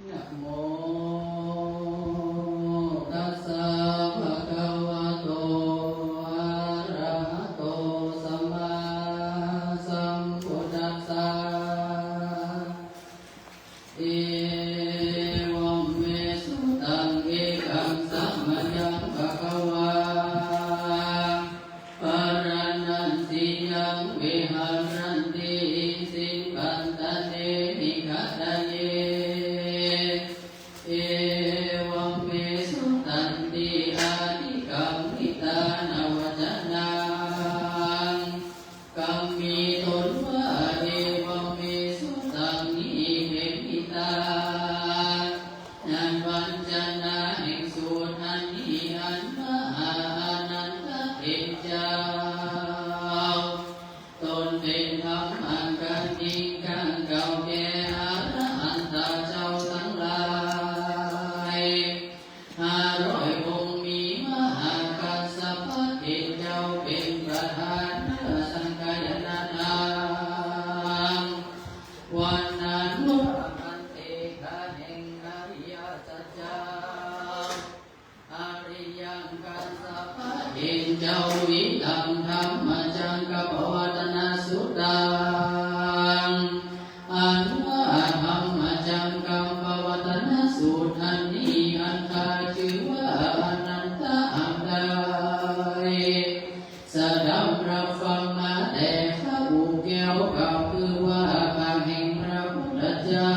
นะโมตัสสะภะคะวะโตอะระหะโตสัมมาสัมพุทธัสสะเอวเมสุตังเอกังสัมมายังภะคะวาปะระนันติยังวิหารันติสิกขันตเตนิคัตเยเอวเมสุตันติอานิกัมมิตานาวจนังกัมมิตนวะเอวเมสุตังนิเมมิตานันวัญจนะแห่งสูตรอันนี้อันมหาอนันตเถรเจ้าตนเป็นธรรมอันกันจริงกันเก่าแก่อรหันตเจ้าทั้งหลาย500 องค์มีมหากัสสปะเถรเจ้าเป็นประธานเนื้อสังฆายนานังวันนั้นมุขันเตกะแห่งอริยสัจจาอริยังกัสสปะเถรเจ้าวิตังธรรมจังกัปวัตนาสุตังอันว่าธรรมจังกัปวัตนาสูตรอันนี้อันข้าชื่อว่าอนันตอันใดสดับรับฟังมาแต่ข้าผู้แก้วกับคือว่าบางแห่งพระพุทธเจ้า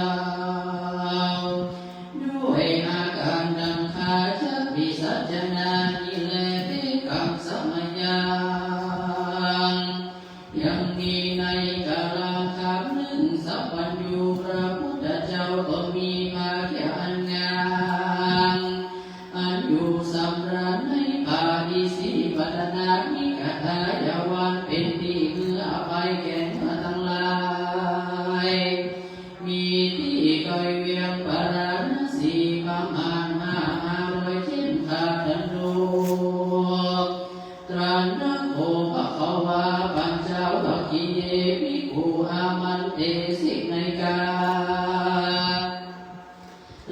ด้วยอาการดังข้าจะพิสัจนานิเลเทกัมสัมยังยังมีในกาลครั้งหนึ่งสัพพัญญูพระพุทธเจ้าตนมีมาแค่อันงามอันอยู่สำราญในป่าดิสีปัตนานิกทายาวันเป็นที่เมื่อไปแก่มาทั้งหลายมีที่ก้อยเวียงปาราณสีประมาณ500 เช่นขาดดันโลกตรัสนะโอภะคะวาปัญจวัคคีย์ภิกขุอามันเตสิกในกา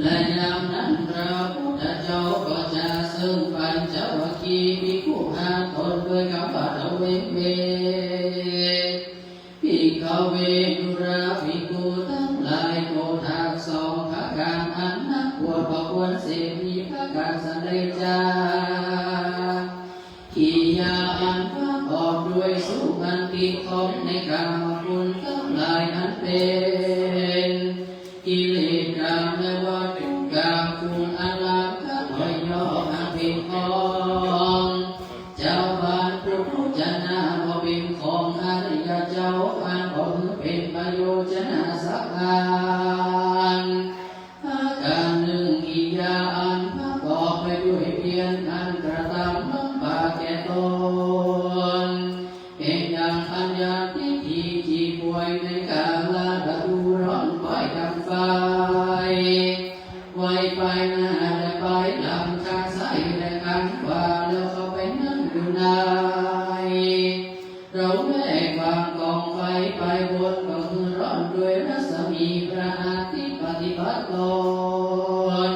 และยามนั้นพระพุทธเจ้าก็จะซึ่งปัญจวัคคีย์ภิกขุ5 ตนด้วยคำว่าเราเวภิกขเวดุราภิกขุทั้งหลายโกฏักสองพระการอันนักบวชประควรเสพมีพระการสันติจากิยาอันประกอบด้วยสุขันติของในกามคุณทั้งหลายอันเป็นกิเลสกามและวัตถุกามคุณอันลามก็ลอยย่ออันเป็นของเจ้าบ้านพระพุทธเจ้าบ่เป็นของอริยเจ้าอันบ่เป็นประโยชนะสักการอาการหนึ่งกิยาอันประกอบไปด้วยเพียรอันกระทำลำบากแก่ตนเป็นอย่างอัญญาทิฏฐิที่ป่วยในกาลาฤดูร้อนปล่อยดังไฟไว้ไปหน้าและไปหลังข้างซ้ายและข้างขวาแล้วเข้าไปนั่งอยู่ในเราแม่วางกองไฟไปบนก็คือร้อนด้วยรัศมีพระอาทิตย์ปฏิบัติตน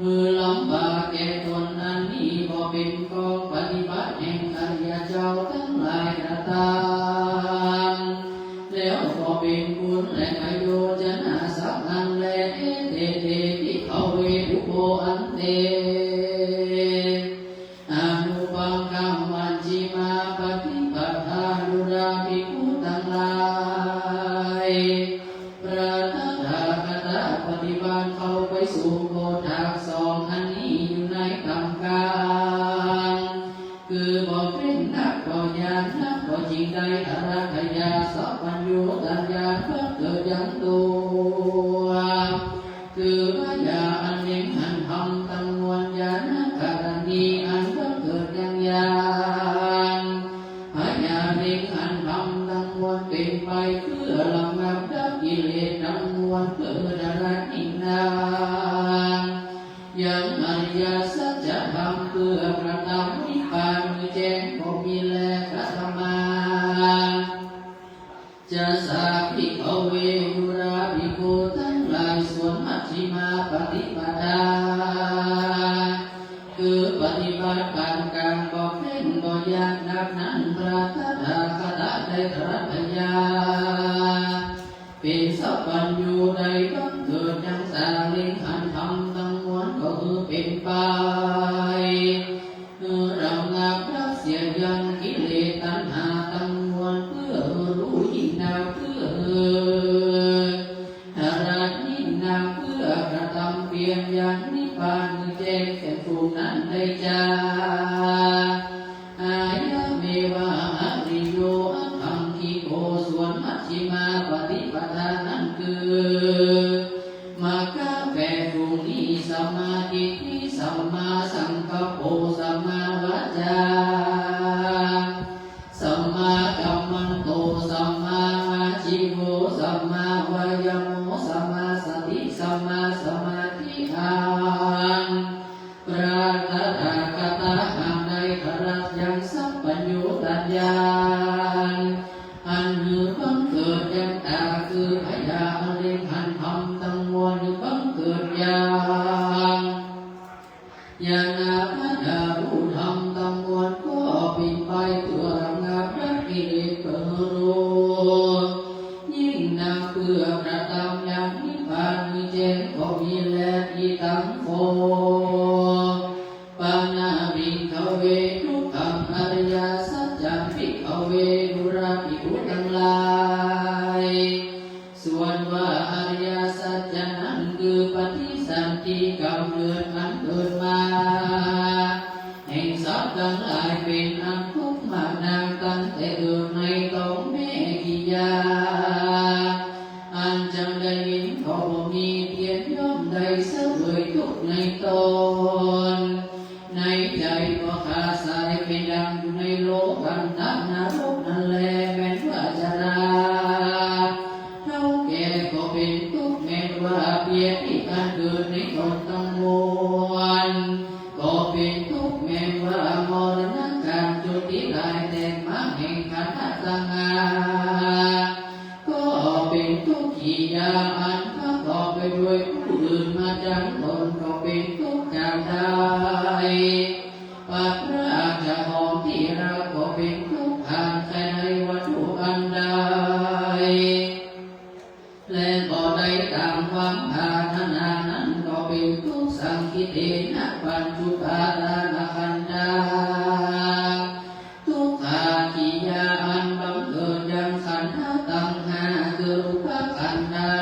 มือลำบากแก่ตนอันนี้บ่เป็นกองปฏิบัติแห่งอริยเจ้าทั้งหลายกระทำแล้วก็เป็นบุญและประโยชนะสักอันและเอเตเตที่เขาเวทุโภอันเตอนุบังคัมมัญชิมาปฏิปัฏฐานุราภิกขุทั้งหลายพระตถาคตปฏิบัติเข้าไปสู่โพธิสองอันนี้อยู่ในกรรมกลางคือบ่เป็นนักบ่ญาณนักบ่จริงใดอรัตยาสัพพัญญูตัญญาเพื่อเกิดยังตัวคือพยาอันเองอันทำตั้งมวลญาณการณีอันเพื่อเกิดยังญาณพยาเองอันทำตั้งมวลเป็นไปเพื่อระงับดับกิเลสทั้งมวลเพื่อดารันินนายังอริยสัจธรรมเพื่อกระทำนิพพานมือแจ้งก็มีแลกระทำมาจะสาภิกขเวดุรา ชิมาปฏิปทาคือปฏิบัติการบอกเล่นบ่ยากนักนั้นพระตถาคตได้ตรัสญาเป็นสัพพัญญูใดบังเกิดยังสาลิงหันธรรมทั้งมวลก็คือเป็นไประงับรักเสียยันกิเลสตัณหาทั้งมวลเพื่อรู้ยิ่งนาเพื่อรักยิ่งนาเพื่อกระทำเพียรยันนิพพานคือแจ้งแก่ภูมินั้นได้จ้าอายะเมวะอริโยอัตถังคิโกส่วนมัชฌิมาปฏิปทานั้นคือมาก้าแก่ภูมิสัมมาทิฏฐิสัมมาสังกัปโปสัมมาวาจาสัมมากัมมันโตสัมมาอาชีโวสัมมาวายโมสัมมาสติสัมมาสมาธิญาณพระตถาคตหางในพระยังสัพพัญญูตัญญาอันหนึ่งบังเกิดยังตาคือพยาเริหันธรรมทั้งมวลบังเกิดยังญาณปัญญารู้ธรรมทั้งมวลก็เป็นไปเพื่อระงับรักกิเลสเพื่อรู้ยิ่งนักเพื่อกระทำอย่างนิพพานมีแจ้งก็มีและที่ตั้งโฟปานาภิกขเวทุกขังอริยสัจจังภิกขเวดุราภิกขุทั้งหลายส่วนว่าอริยสัจจะนั้นคือปฏิสันธิกำเนิดอันเกิดมาแห่งสัตว์ทั้งหลายเป็นอันทุกข์มากนานตั้งแต่เกิดในท้องแม่กิยาอันจังได้ยินก็บ่มีเทียนย่อมได้เสวยทุกข์ในตนในใจก็ขาดสายเป็นดังอยู่ในโลกอันตั้งนรกนั่นแลแม้นว่าชราเท่าแก่ก็เป็นทุกข์แม้นว่าเพียรที่การเกิดในตนทั้งมวลก็เป็นทุกข์แม้นว่ามรณะการจุติลายแตกมาแห่งขันธ์สังขารก็เป็นทุกข์ที่ยาอันประกอบไปด้วยผู้อื่นมาจากตนก็เป็นทุกข์จากใดปัจราชของที่เราก็เป็นทุกข์ทางใจในวัตถุอันใดและก็ได้ตามความปรารถนานั้นก็เป็นทุกข์สังคิเตนะปัญจุปาทานขันธาทุกขาทิยาอันบังเกิดยังขันธ์ตั้งห้าคือรูปขันธา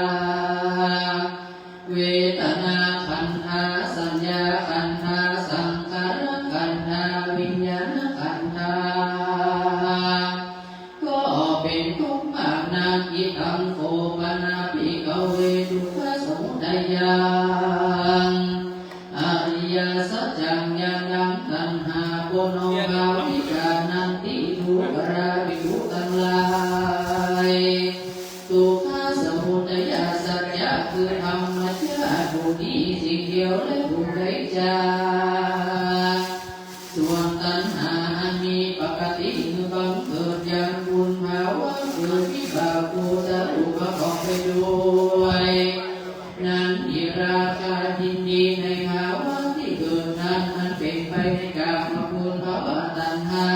เวทนาขันธาสัญญาขันธาสังขารขันธาวิญญาณขันธาก็เป็นทุกข์มากนานอิทังโคปนาภิกขเวทุกขสมุทัยยังอริยสัจจังยังยังตัณหาโกโนภาวิกานันติทุกขราภิกขุทั้งหลายทุกขสมุทัยสัจจะคือธรรมชาติผู้นี้สิ่งเดียวและผู้ใดจ้าส่วนตัณหามีปกติคือบังเกิดอย่างบุญภาวะเกิดวิบากภูตะรูปประกอบไปด้วยนั้นอิราคะยินดีในภาวะที่เกิดนั้นอันเป็นไปในกามคุณภาวะตัณหา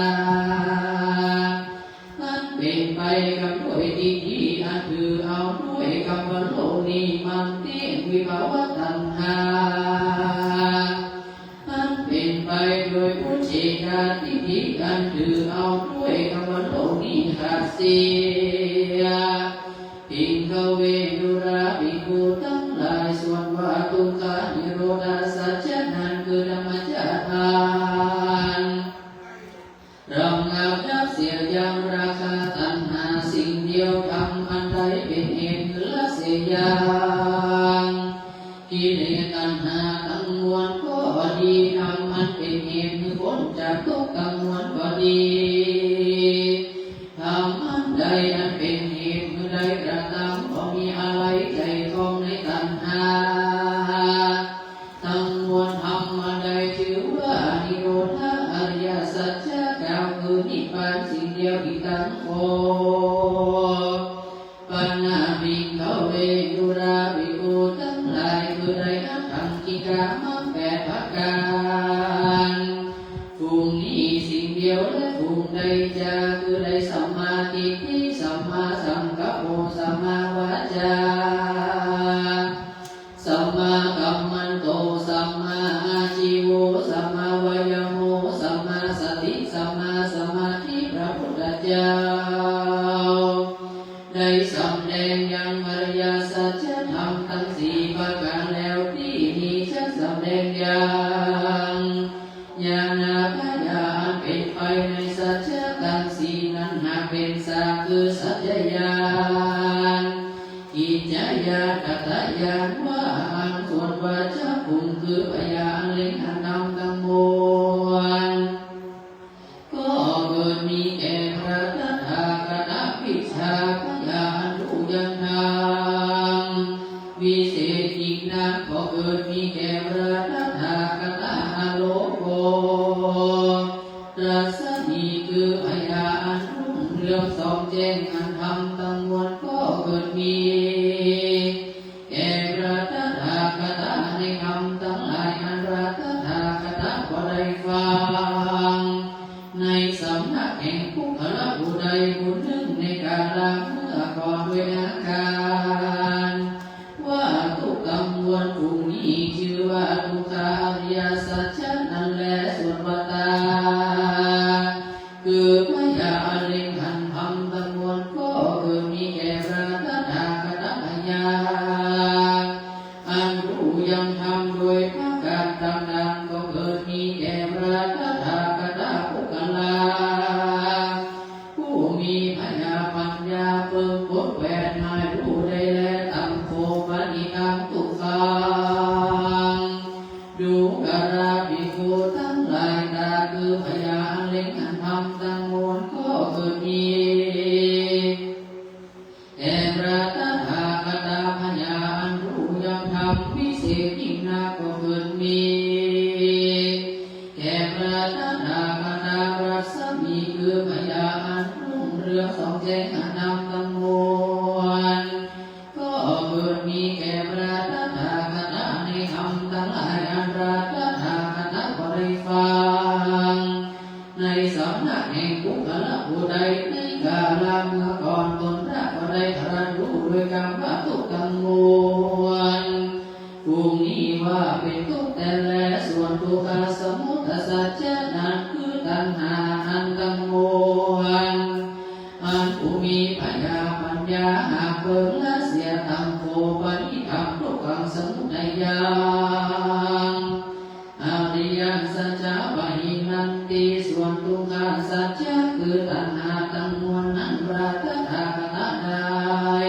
อันเป็นไปกับด้วยทิฏฐิอันถือเอาด้วยคำว่าโลกนี้มันเที่ยงวิภาวะตัณหาอันเป็นไปโดยผู้เจตทิฏฐิอันถือเอาด้วยคำว่าโลกนี้ขาดเสียภิกขเวดุราภิกขุทั้งหลายส่วนว่าทุกขานิโรธาสัจจะนั้นคือธรรมชาติระงับดับเสียยังราคะตัณหาสิ่งเดียวทำอันใดเป็นเหตุคือละเสียยังกิเลสตัณหาทั้งมวลก็ดีทำมันเป็นเหตุคือพ้นจากทุกข์ทั้งมวลก็ดีทำอันใดอันเป็นเหตุคือใดกระทำก็มีอะไรใจคล้องในตัณหาทั้งมวลทำอันใดชื่อว่านิโรธอริยสัจจะกล่าวคือนิพพานสิ่งเดียวที่ตั้งโอปนาภิกขเวดุราภิกขุทั้งหลายคือ ระมัง8ประการภูมินี้สิ่งเดียวและภูมิใดจะคือได้สัมมาทิฏฐิสัมมาสังกัปปะสัมมาวาจาสัมมากัมมันโตสัมมาอาชีโวสัมมาวายโมสัมมาสติสัมมาสมาธิพระพุทธเจ้าได้สำแดงยังอริยสัจธรรมทั้งสี่ประการแล้วที่นี้จะสำแดงยังญาณปัญญาเป็นไปในสัจทั้งสี่นั้นหากเป็นสักคือสัจญาณกิจจญาณกัตตญาณว่าส่วนวัจจะภูมิคือพยานเล็งนำทั้งมวลก็เกิดมีแก่พระตถาคตวิชาพยานรู้ยังทางวิเศษอีกนักก็เกิดมีแก่พระตถาคตโลโกตรัสมีคือพยานรุ่งเรืองสองแจ้งอันธรรมทั้งมวลก็เกิดมีแก่พระตถาคตในคำทั้งหลายอันพระตถาคตก็ได้ฟังในสำนักแห่งผู้ขละผู้ใดผู้หนึ่งในกาลเมื่อก่อนด้วยอาการว่าทุกกังวลผู้นี้ชื่อว่าทุกขาอริยสัจนั่นแหละส่วนวัตตาคือพยาเล็งหันธรรมทั้งมวลก็คือมีแก่พระตถาคตพยาอันรู้ยังทำโดยพระการต่างๆก็เกิดมีแก่พระตถาคตปุคลาผู้มีพยาปัญญาเพิ่งพ้นแวดหมายรู้ได้และตั้งโคปนิธรรมทุกขังดูกราภิกขุทั้งหลายตาคือพยาเล็งอันธรรมทั้งมวลก็เกิดมีแต่พระตถาคตพยาอันรู้ยังธรรมวิเศษยิ่งนักก็เกิดมีแก่พระตถาคตรัศมีคือพยาอันรุ่งเรืองสองแจ้งอันธรรมทั้งมวลก็เกิดมีแก่พระตถาคตในคำทั้งหลายอันพระตถาคตก็ได้ฟังในสำนักแห่งผู้ขละผู้ใดในกาลเมื่อก่อนตนพระก็ได้ตรัสรู้ด้วยคำว่าทุกข์ทั้งมวลภูมินี้ว่าเป็นทุกข์แต่และส่วนทุกขสมุทัยสัจนั้นคือตัณหาอันทั้งมวลอันผู้มีปัญญาหากเบิ่งและเสียตั้งโคปนิธรรมทุกขังสมุทัยยังอริยสัจจะวะหินันติส่วนทุกขสัจจะคือตัณหาทั้งมวลนั้นพระตถาคตได้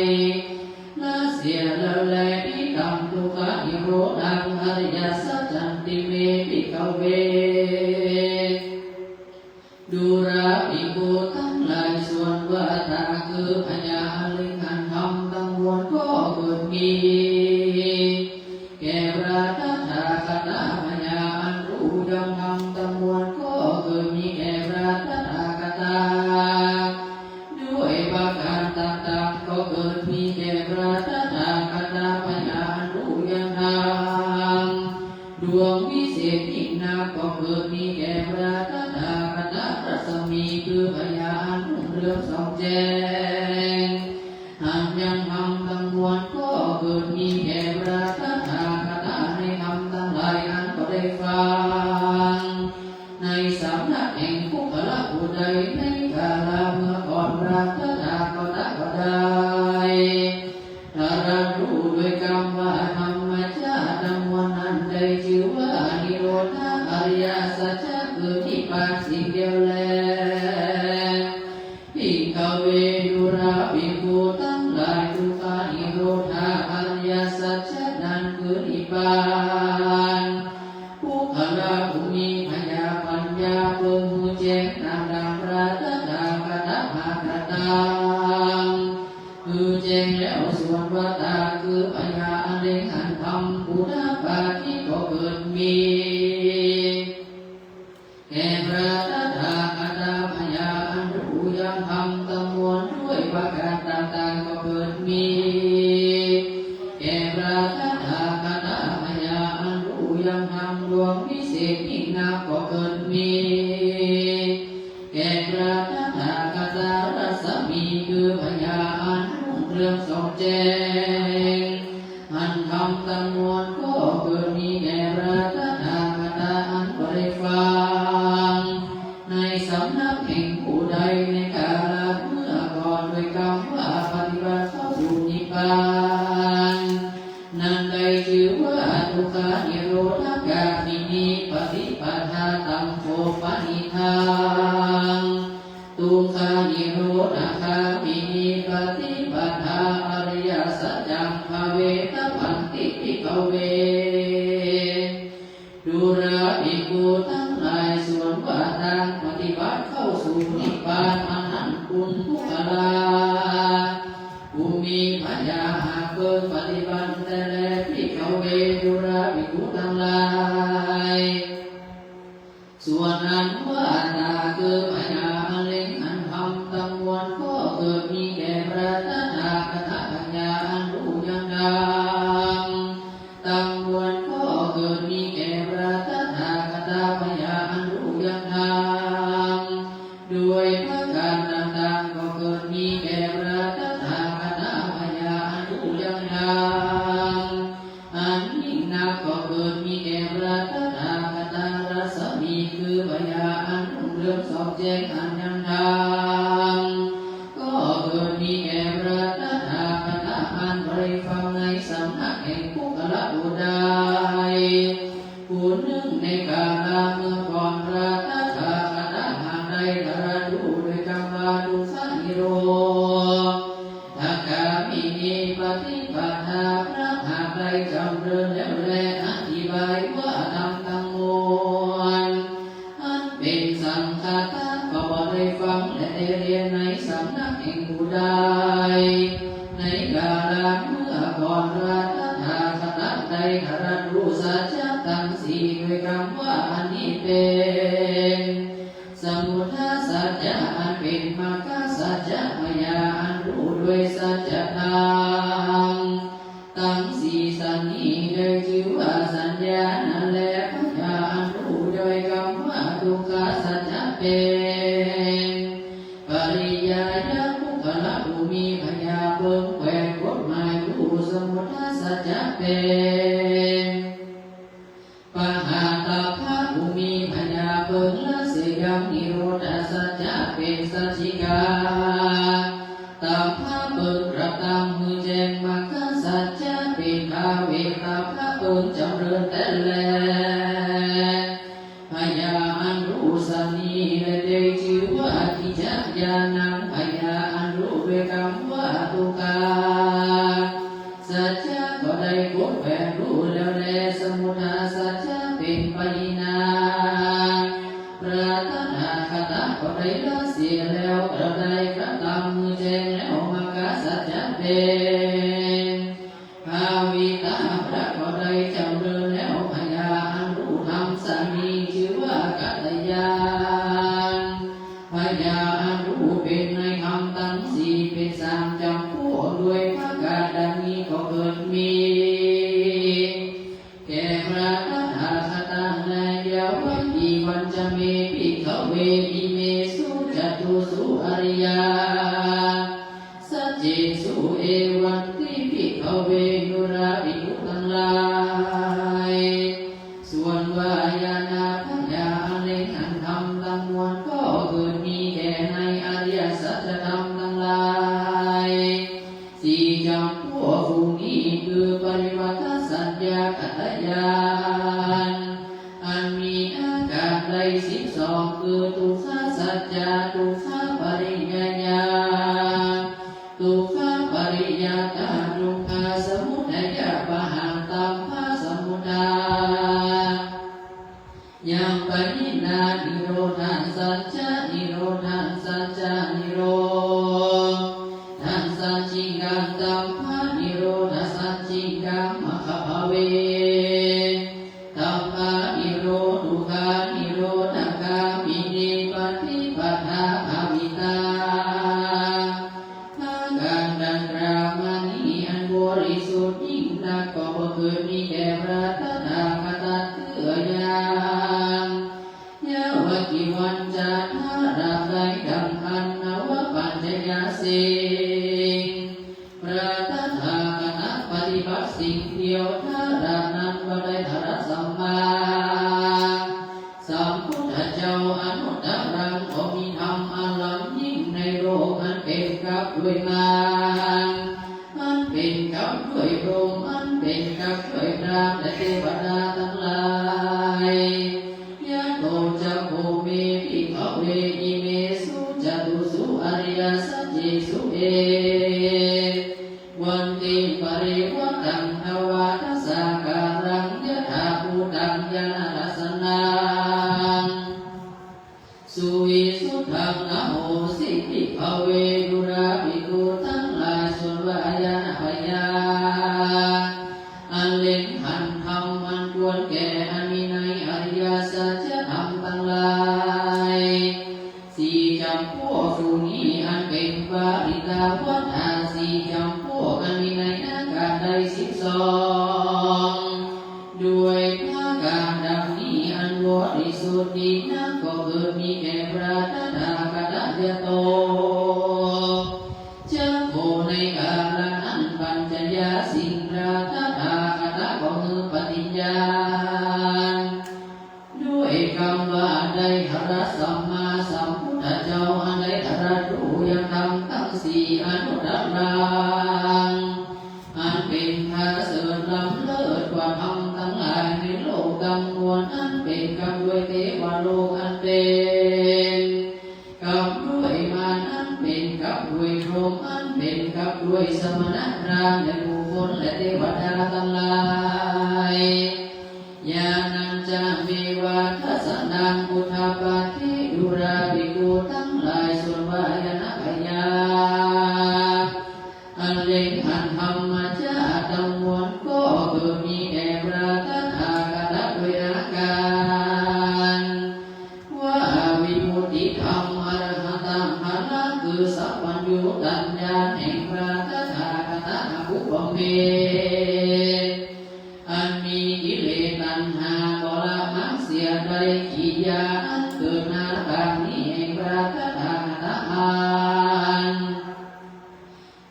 ละเสียแล้วแลที่ทำทุกขนิโรธังอริยสัจจันติเมภิกขเวดูราภิกขุทั้งหลายส่วนวัตตาคือพยาเล็งอันธรรมทั้งมวลก็เกิดมีแก่พระตถาคตพยาอันรู้ยังธรรมทั้งมวลก็เกิดมีแก่พระตถาคตด้วยประการต่างๆก็เกิดมีแก่พระตถาคตพยาอันรู้ยังธรรมดวงวิเศษยิ่งนักก็เกิดมีแก่พระตถาคตรัศมีคือพยานรุ่งเรืองสองแจ้งอันยังธรรมทั้งมวลก็เกิดมีแก่พระตถาคตในธรรมทั้งหลายอันก็ได้ฟังในสำนักแห่งผู้ขละผู้ใดในกาลเมื่อก่อนพระตถาคตก็ได้ตรัสรู้ด้วยคำว่าธรรมชาติทั้งมวลนั้นได้ชื่อว่านิโรธอริยสัจคือนิพพานสิ่งเดียวแลภิกขเวดุราภิกขุทั้งหลายทุกขานิโรธาอริยสัจนั้นคือนิพพานผู้ขละผู้มีพยาปัญญาเพิ่งรู้แจ้งตามดังพระตถาคตภาคตังคือแจ้งแล้วส่วนวัตตาคือพยาเล็งอันธรรมปุถะปาทิก็เกิดมีแก่พระตถาคตพยาอันรู้ยังธรรมทั้งมวลด้วยประการต่างๆก็เกิดมีแก่พระตถาคตพยาอันรู้ ยังธรรมดวงวิเศษยิ่งนักก็เกิดมีแก่พระตถาคตรัศมีคือพญาอันรุ่งเรืองสองแจ้งอันคำตั้งมวลก็เกิดมีแก่พระตถาคตอันบริฟังในสำนักแห่งผู้ใดในกาลเมื่อก่อนด้วยคำว่าปฏิบัติเข้าสู่นิพพานนั้นได้ชื่อว่าทุกขานิโรธกามินีปฏิปทาตัมโภปนิทานทุกขานิโรธคามินีปฏิปทาอริยสัจจังภเวตพันติภิกขเวดูราภิกขุทั้งหลายส่วนว่าทางปฏิบัติเข้าสู่นิพพานอนันต์คุณทุกขลาภูมิปัญญาหากเกิดปฏิบัติแต่แลภิกขเวดูราภิกขุทั้งหลายส่วนนั้นว่าตาคือปัญญาเล็งอันทำตั้งมวลก็เกิดมีแก่พระตถาคตปัญญาอันรู้ยังดังตั้งมวลก็เกิดมีแก่พระตถาคตปัญญาอันรู้ยังดังด้วยพระการต่างๆก็เกิดมีแก่พระตถาคตปัญญาอันรู้ยังดังอันยิ่งนักก็เกิดมีแก่พระตถาคตรัศมีคือปัญญาอันรุ่งเรืองสองแจ้งอันยังดังก็เกิดมีแก่พระตถาคตอันบริฟังในสำนักแห่งผู้กละอุดายผู้หนึ่งในกาลเมื่อก่อนพระตถาคตหากได้ตรัสรู้ด้วยคำว่าทุกขานิโรธกามินีปฏิปทาพระหากได้จำเริญแล้วแลอธิบายว่าธรรมทั้งมวลอันเป็นสังฆทานก็บ่ได้ฟังและได้เรียนในสำนักแห่งผู้ใดในกาลเมื่อก่อนพระตถาคตได้ตรัสรู้สัจจะทั้งสี่ด้วยคำว่าอันนี้เป็นสมุทัยสัจจะอันเป็นมรรคสัจจะมายาอันรู้ด้วยสัจจะธรรมทั้งสี่สันนี้ได้ชื่อว่าสัญญานั่นแหละปัญญาอันรู้ด้วยคำว่าทุกขสัจจะเป็นปริยายาทุกขละภูมิปัญญาเบิ่งแหวกกฎหมายรู้สมุทัยสัจจะเป็นปหาตาภาภูมิปัญญาเบิ่งละเสียงนิโรธสัจจะเป็นสัจจิกาตาภาเบิ่งกระทำมือแจงมรรคสัจจะเป็นภาเวตาภาเบิ่งจำเริญแต่แลพญาอันรู้สันนีและได้ชื่อว่าทิจญาณังพญาอันรู้ด้วยคำว่าทุกขาสัจจะก็ได้กดแผนรู้แล้วแลสมุทัยสัจจะเป็นปัญญาพระตถาคตก็ได้ละเสียแล้วกระได้กระทำมือแจงแล้วมรรคสัจจะเป็นภาวิตาพระก็ได้จำเริญแล้วพญาอันรู้ธรรมสันนีชื่อว่ากัตยานพญาอันรู้เป็นในคำทั้งสี่เป็นสามจำพวกด้วยพระกาดังนี้ก็เกิดมีแก่พระตถาคตในเดียววันอีวันจะมีภิกขเวอิเมสุจตุสุอริยาสัจเจสุเอวันติภิกขเวนุราภิกขุทั้งหลายส่วนวายานาปัญญาเล็งอันธรรมทั้งมวลก็เกิดมีแก่ในอริยสัจธรรมทั้งหลายสี่จำพวกผู้นี้คือปริวัติสัญญากัตยานอันมีอาการใด12คือทุกขสัจจะทุกขปริญญาทุกขปริยาตาทุกขสมุทัยปะหังตัมภสมุทัยยังปณินานิโรธาสัจจะนิโรธาสัจจะนิโรธาสัจจิกังตัมภนิโรธาสัจจิกังมคภเวตัมภนิโรทุกขานิโรธกามินีปฏิปทาภเว ก็ได้ทรสัมมาสัมพุทธเจ้าอนุตตรังก็มีธรรมอันล้ำยิ่งในโลกอันเป็นกับด้วยมารอันเป็นกับด้วยพรหมอันเป็นกับด้วยพรหมและเทวดาทั้งหลายยะโตจักโภเมภิกขเวอิเมสุจตุสุอริยสัจเจสุเอวันติปริวัตังภวะทัสสะการังยะถาภูตังญาณทัสสนังสุวิสุทธังนะโมสิภิกขเวดุราภิกขุทั้งหลายส่วนวายานะพยาอันเล่นหันธรรมอันควรแก่อันมีในอริยสัจธรรมทั้งหลายสี่จำพวกสุนีอันเป็นปาริตาวัฏฏาสี่จำพวกอันมีในอาการใด12ด้วยพระการดังนี้อันบริสุทธิ์ดีนั้นก็เกิดมีแก่พระตถาคตยโตจะโคในกาลนั้นปัญจญาสิ่งพระตถาคตก็คือปฏิญญาณด้วยคำว่าได้ทรสัมมาสัมพุทธเจ้าอันได้ตรัสรู้ยังทำทั้งสี่อนุตตรังอันเป็นพระเสริฐล้ำเลิศกว่าธรรมทั้งหลายในโลกทั้งมวลอันเป็นกับด้วยเทวโลกอันเป็นกับด้วยมารอันเป็นกับด้วยพรหมอันเป็นกับด้วยสมณพราหมณ์และบุคคลและเทวดาทั้งหลายญาณัญจาเมวะทัสสนังพุทธปาทิดุราภิกขุทั้งหลายส่วนวายานะพยาอันเล็งหันธรรมชาติทั้งมวลก็เกิดมีแก่พระตถาคตด้วยอาการว่าวิมุตติธรรมอรหัตังพละคือสัพพัญญูตัญญาแห่งพระตถาคตผู้บำเพ็ญอันมีกิเลสตัณหาบละมักเสียใดกิยาอันเกิดนาทางนี้แห่งพระตถาคต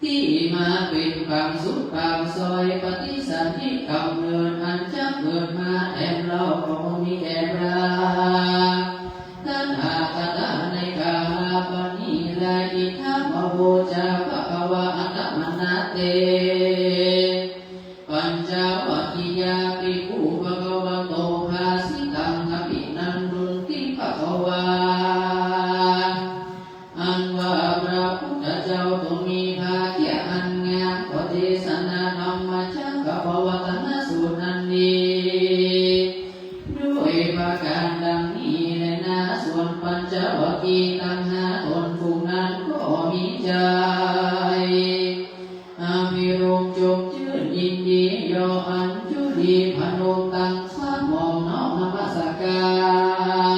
ที่มาเป็นความสุขความซอยปฏิสันธิกำเนิดอันจะเกิดมาแทนเราของมีแก่พระตถาคตในกาลปณิและอิทธามโวจาภควะอัตมนาเตปัญจวัคคียาภิกขุภควโตภาสิตังอภินันดุนติภควาอันว่าพระพุทธเจ้าทรงมีภาเกียรติอันงามขอเทศนาธรรมจักรพรวัตนสูตรนั้นดีด้วยประการดังนี้ในนาส่วนปัญจวัคคีย์ทั้งห้าตนภูมินั้นก็มีใจอภิรมย์จงชื่นยินดียออัญชุลีพนมตั้งสามมองน้อมนมัสกา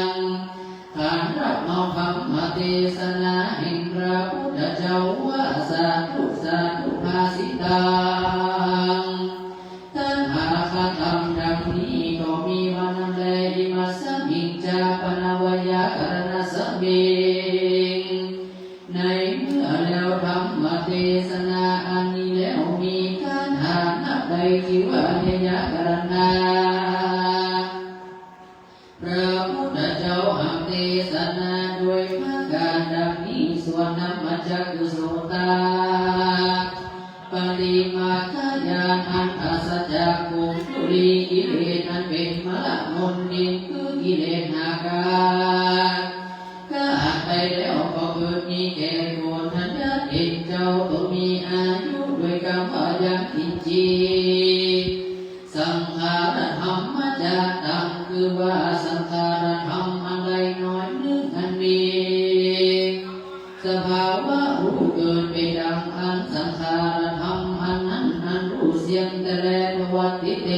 รขานรับเอาธรรมเทศนาแห่งพระพุทธเจ้าว่าสาธุสาธุภาสิตังท่านหาคาธรรมดังนี้ก็มีวันแลอิมัสสมิงจาปนาวายากรณสมิงในเมื่อแล้วธรรมเทศนาอันนี้แล้วมีการหานับใดที่ว่าเนยกรณาพระพุทธเจ้าหักเทศนาด้วยพระการดังนี้ส่วนนำมาจากกุศลตาปริมาขญาณอันอัศจรรย์ภูมิรีกิเลสอันเป็นมละมนดินคือกิเลสหากาข้าไปแล้วก็เกิดมีแก่โกรธทันยัดเองเจ้าต้องมีอายุด้วยกรรมยังอินทรีย์สังขารธรรมจักตังคือว่าสังขารธรรมอันใดน้อยนึกอันมีสภาวะรู้เกิดเป็นดังอันสังขารธรรมอันนั้นอันรู้เสียงแต่แรกวัติเต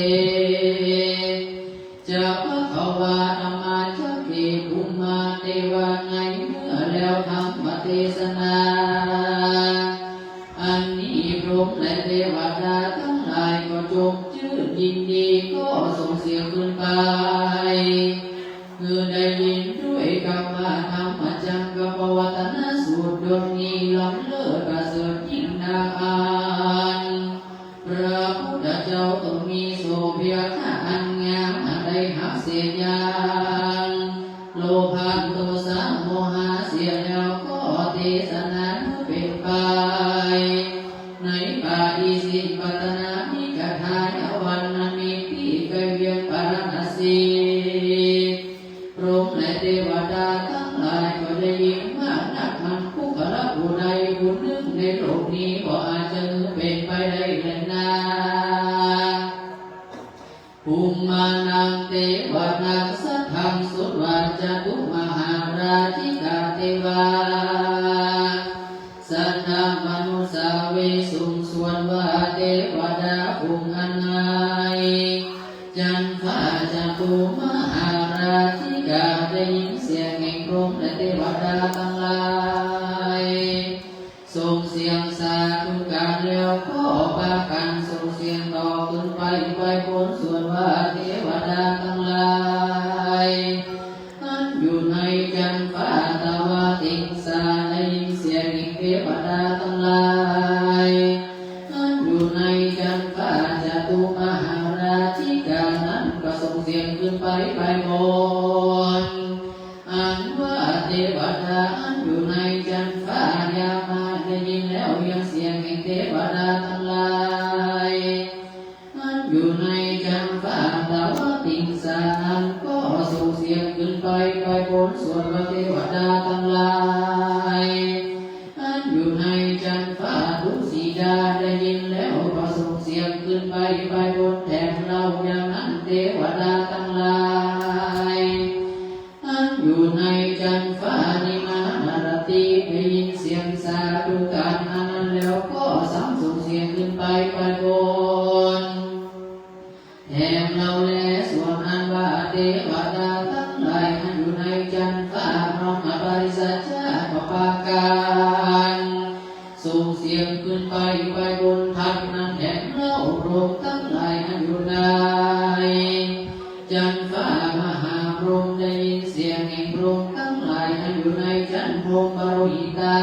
จะพระเขาวาธรรมาจักเกภูมาเทวาไงเมื่อแล้วธรรมเทศนาอันนี้พรหมและเทวดาทั้งหลายก็จงชื่นยินดีก็ส่งเสียงขึ้นไปคือได้ยินด้วยคำว่าธรรมจักรพรวัตนสูตรดวงนี้ล้ำเลิศประเสริฐยิ่งนาอันพระพุทธเจ้าต้องมีโสเภ ยาธาอันงามอะไรหาเสียยางโลภะโทสะโมหะเสียแล้วก็เทศนาเป็นไปในป่าอิสิปตนานิกทายวันนามิติกเวียปารณสีพรหมและเทวดาทั้งหลายก็ได้ยินว่านักมันผู้กระผู้ใดผู้หนึ่งในโลกนี้ก็อาจจะเป็นไปได้เลยนะภูมานังเทวนังสัทธังสุตวาจตุมหาราชิกาเทวาสัทธามนุสาเวสุงส่วนว่าเทวดาภูมิอันไหนจันทราจตุมหาราชิกาได้ยินเสียงแห่งพรหมและเทวดาทั้งหลายส่งเสียงสาธุการแล้วก็ปากันส่งเสียงต่อขึ้นไปบนส่วนว่าเทวดาทั้งหลายอันอยู่ในจันฟ้าตะวันติงสาได้ยินเสียงแห่งเทวดาทั้งหลายอันอยู่ในจันฟ้าจตุมหาราชิกานั้นก็ส่งเสียงขึ้นไปบนอันว่าเทวดาอันอยู่ในจันฟ้ายามาได้ยินแล้วยังเสียงแห่งเทวดาทั้งหลายอันอยู่ในจันฟ้าตะวันติงสานั้นก็ส่งเสียงขึ้นไปบนส่วนว่าเทวดาทั้งหลายอันอยู่ในจันฟ้าทุกสีดาได้ยินแล้วก็ส่งเสียงขึ้นไปบนแถมเราอย่างนั้นเทวดาทั้งหลายอันอยู่ในจันฟ้านิมานารติได้ยินเสียงสาธุการอันนั้นแล้วก็ซ้ำส่งเสียงขึ้นไปบนแถมเราและส่วนอันว่าเทวดาทั้งหลายอันอยู่ในจันฟ้าพร้อมอปริสัชชาปปาการส่งเสียงขึ้นไปบนทัพนั้นแถมเราพรหมทั้งหลายอันอยู่ในจันฟ้ามหาพรหมได้ยินเสียงแห่งพรหมทั้งหลายอันอยู่ในจันพรหมบรหิตา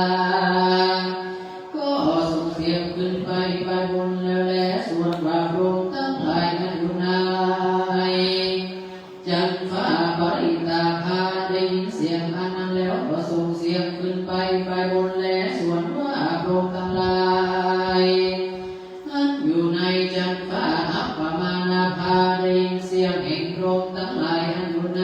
ก็ส่งเสียงขึ้นไปบนแล้วและส่วนว่าพรหมทั้งหลายอันอยู่ในจันฟ้าบริตาภาได้ยินเสียงอันนั้นแล้วก็ส่งเสียงขึ้นไปบนและส่วนว่าพรหมทั้งหลายอันอยู่ในจันฟ้าอัปปมานาภาได้ยินเสียงแห่งพรหมทั้งหลายอันอยู่ใน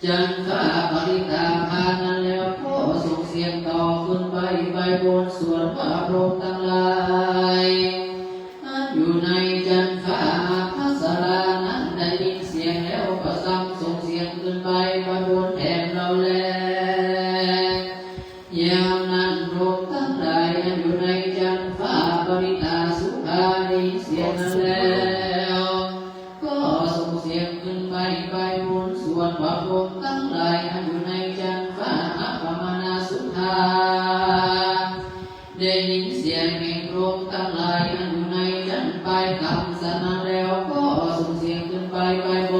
จันฟ้าบริตาภานั้นแล้วก็ส่งเสียงต่อขึ้นไปบนส่วนว่าพรหมทั้งหลายอันอยู่ในจันฟ้าภัสรานั้นได้ยินเสียงแล้วก็ซ้ำส่งเสียงขึ้นไปบนแถมเราแล้วยามนั้นพรหมทั้งหลายอันอยู่ในจันฟ้าบริตาสุภาได้ยินเสียงนั้นแล้วก็ส่งเสียงขึ้นไปบนส่วนว่าพรหมทั้งหลายอันอยู่ในจันฟ้าอัปปมานาสุธาได้ยินเสียงแห่งพรหมทั้งหลายอันอยู่ในจันไปคำสนะแล้วก็ส่งเสียงขึ้นไปบ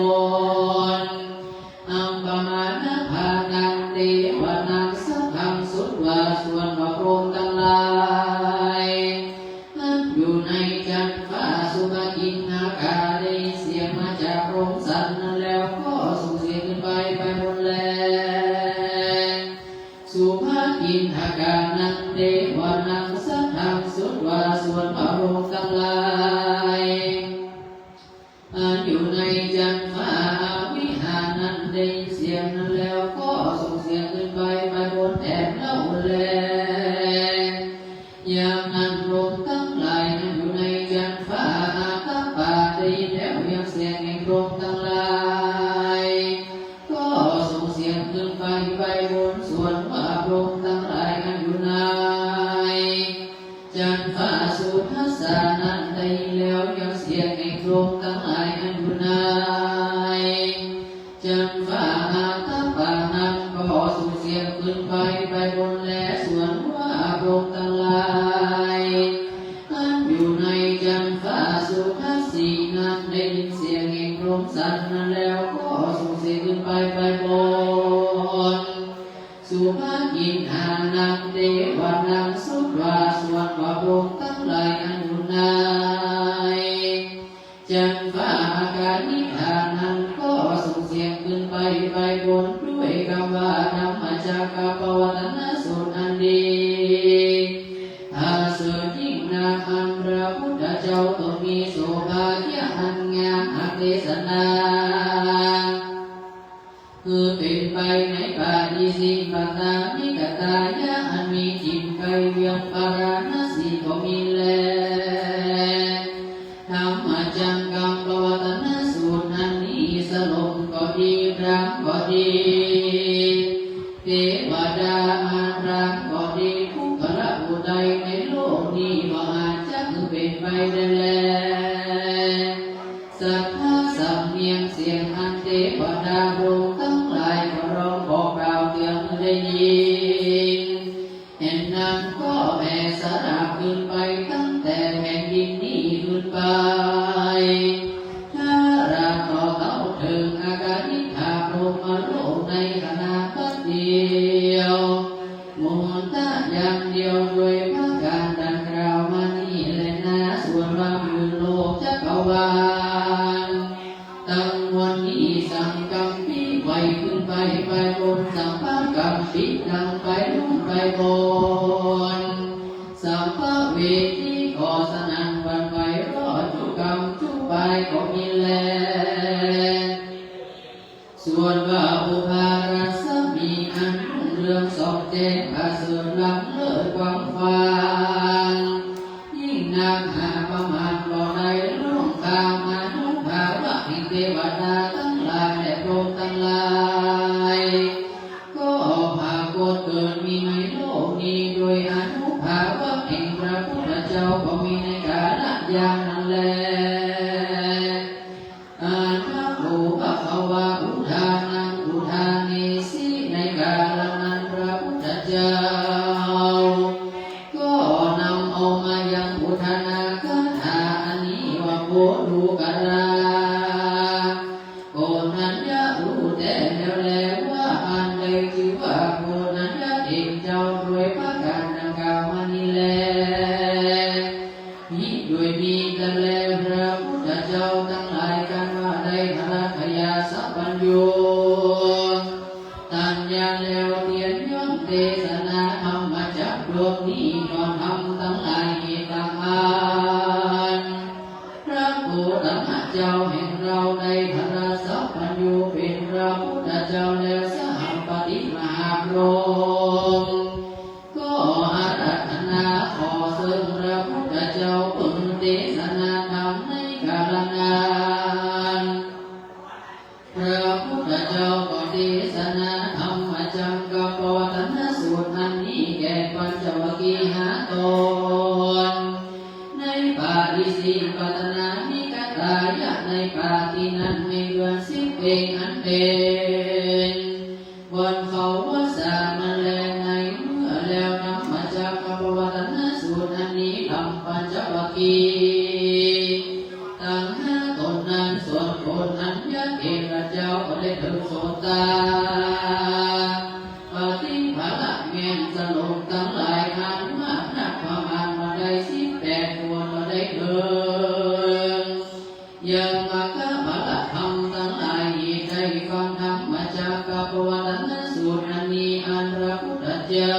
นอัมปมานะภานังเทวนังสัทธังสุตวาส่วนว่าพรหมทั้งหลายอันอยู่ในจันฟ้าสุภกินนาคาได้ยินเสียงมาจากพรหมสัตว์นั้นแล้วก็ส่งเสียงขึ้นไปบนแลสุภกินนาคานังเทวนังสัทธังสุตวาส่วนว่าพรหมทั้งหลายอันอยู่ในจันฟ้าวิหารนั้นได้ยินเสียงนั้นแล้วก็ส่งเสียงขึ้นไปบนแถบเล่าแลยามนั้นพรหมทั้งหลายอันอยู่ในจันฟ้าอาตาปาได้ยินแล้วยังเสียงแห่งพรหมทั้งหลายก็ส่งเสียงขึ้นไปบนส่วนว่าพรหมทั้งหลายอันอยู่ในจันฟ้าสุทัสสานั้นได้ยินแล้วยังเสียงแห่งพรหมทั้งหลายอันอยู่ในจันฟ้าอาตาปานั้นก็ส่งเสียงขึ้นไปบนและส่วนว่าพรหมทั้งหลายอันอยู่ในจันฟ้าสุทัสสีนั้นได้ยินเสียงแห่งพรหมสัตว์นั้นแล้วก็ส่งเสียงขึ้นไปบนสุภกินหานังเทวนังสุตวาส่วนว่าพรหมทั้งหลายอันอยู่ใน จันฟ้าอากาศนิทานนั้นก็ส่งเสียงขึ้นไปบนด้วยคำว่าธรรมจักรปวัตนสูตรอันดีอาเสริฐยิ่งนาคันพระพุทธเจ้าต้องมีโสภาเที่ยอันงามอันเทศนาคือเป็นไปในปาฏิสิปัตตานิกตายะอันมีจิตไปเวียนปาราณสีก็มีแลธรรมจังกังปวัตนสูตรนั้นนี้สลมก็ดีพระก็ดีเทวดาอาพระก็ดีทุกขละผู้ใดในโลกนี้ก็อาจจะคือเป็นไปได้แลสัทธาสำเนียงเสียงอันเทวดาโลกทั้งหลายก็ร้องบอกกล่าวเตือนได้ยินเห็นนั้นก็แผ่สลากขึ้นไปตั้งแต่แผ่นดินนี้ขึ้นไปถ้าราต่อเขาถึงอากาศนิทาโลกมาโลกในขณะปัจเดียวมูลตาอย่างเดียวโดยพระการดังกล่าวมานี้แหละนะส่วนความอยู่โลกจักรวาลตั้งวันนี้สั่งกรรมปีไว้ขึ้นไปบนสัมภากัมปิดังไปลุ่มไปบนสัมภเวทีก่อสนั่นวันไปรอดทุกกรรมทุกไปก็มีแลส่วนว่าอุปาราสมีอันรุ่งเรืองสอบแจ้งอาเสริฐล้ำเลิศกว้างขวางยิ่งนักหาประมาณบ่ได้ล่วงตามอนุภาวะแห่งเทวดาทั้งหลายและพรหมทั้งหลายก็ภากฏเกิดมีในโลกนี้โดยอนุภาวะแห่งพระพุทธเจ้าก็มีในกาลอย่างนั้นแลอาภะโภภควาอุทานังอุทานิสิในกาลนั้นพระพุทธเจ้าก็นำเอามายังอุทานาคาถาอันนี้ว่าโพธุกราโกนัญญารู้แต่แล้วแลว่าอันใดชื่อว่าโกนัญญาเองเจ้าโดยพระการดังกล่าวมานี้แลนี้โดยมีแต่แลพระพุทธเจ้าทั้งหลายกันว่าได้พระขยาสัพพัญโยตัญญาแล้วเทียนย่อมเทศนาธรรมจักรโลกนี้น้อมทำทั้งหลายเหตุต่างพระโคตมะเจ้าแห่งเราได้พระสัพพัญโยเป็นพระพุทธเจ้าแล้วสหปฏิมหาพรหมก็อาราธนาขอเสริมพระพุทธเจ้าพึงเทศนาธรรมในกาลนั้นพระพุทธเจ้าก็เทศนาธรรมจักรปวัตนสูตรอันนี้แก่ปัญจวัคคีย์หาตนในปาฏิสิปัตนานิกตายะในปาฏินั้นในเดือน10เองอันเป็นวันเขาวสามาแลในเมื่อแล้วนำมาจากปวัตนสูตรอันนี้ทำปัญจวัคคีย์ตั้งห้าตนนั้นส่วนคนนั้นยักษ์เอกเจ้าก็ได้ถึงโสตาปฏิภาละเมียนสลบทั้งหลายอันมากนักประมาณมาได้18ตัวมาได้เกินยังมาคบาละธรรมทั้งหลายได้ฟังธรรมจากปวัตนสูตรอันนี้อันพระพุทธเจ้า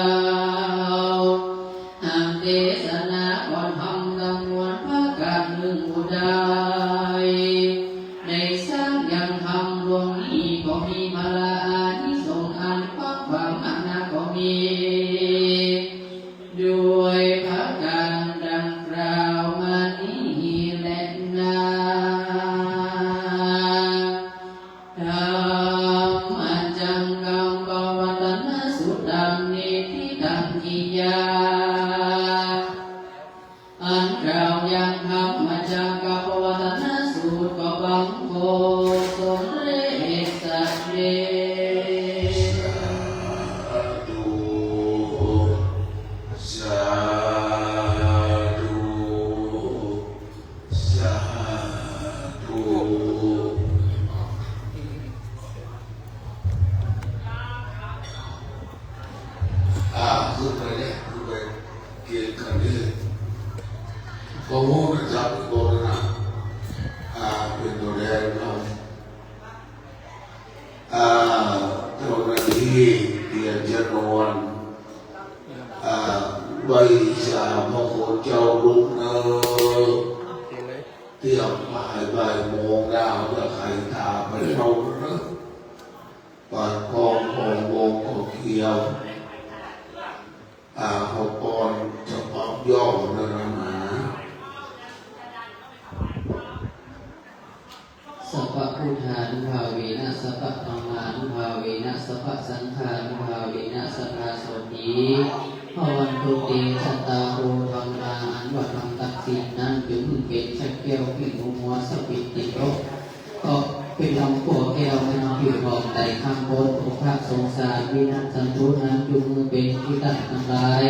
หางเทศนาก่อนธรรมทั้งมวลพระการหนึ่งอุดายในสร้างยังธรรมดวงนี้ก็มีพลาอานิสงส์อันกว้างขวางมากนักก็มีด้วยพระการดังกล่าวมานี้แหละนะธรรมจังกังปวัตนสูตรดังนี้ที่ดังกิยาอันกล่าวยังธรรมจักรปวัตนสูตรก็บังโกสมเรศเดขึ้นไปเนี่ยขึ้นไปเกี่ยวกันนี่ก็โง่นะจับตัวนะ บ่ายโมงดาวจะไข่ทาไปเท่านั้นปานคองของโมงของเขียวหกปอนจะปอบย่อนะนะ สัพพะพุทธานุภาเวนะสัพพะธัมมานุภาเวนะสัพพะสังฆานุภาเวนะสัทธาโสติภวันตุเตชะตาโหธรรมาอันวัฏังตักสินนั้นจึงเป็นชักแก้วพิมุมัวสปิติโรก็เป็นลำตัวแก้วให้น้องผิวบอกไต่ข้างบนทุกภาคสงสารวินัสสันตุนั้นจุงเป็นที่ตั้งทั้งหลาย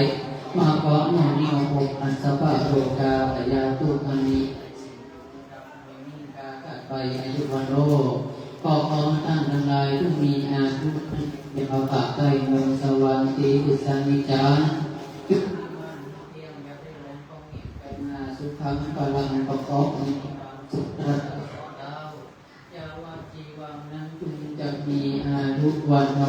มาเพราะนอนนิยมภพอันสัพพะโลกาปยาตุคันนิไปอายุวันโลกก็ขอตั้งทั้งหลายทุกมีอายุเป็นภาษาไทยมงสวรรค์ตีวิสานิจารจุดเที่ยงยับได้ลงของเหตุการณ์สุขังพลังประกอบสุตระดาวยาวจีวังนั้นจึงจะมีอายุวันโล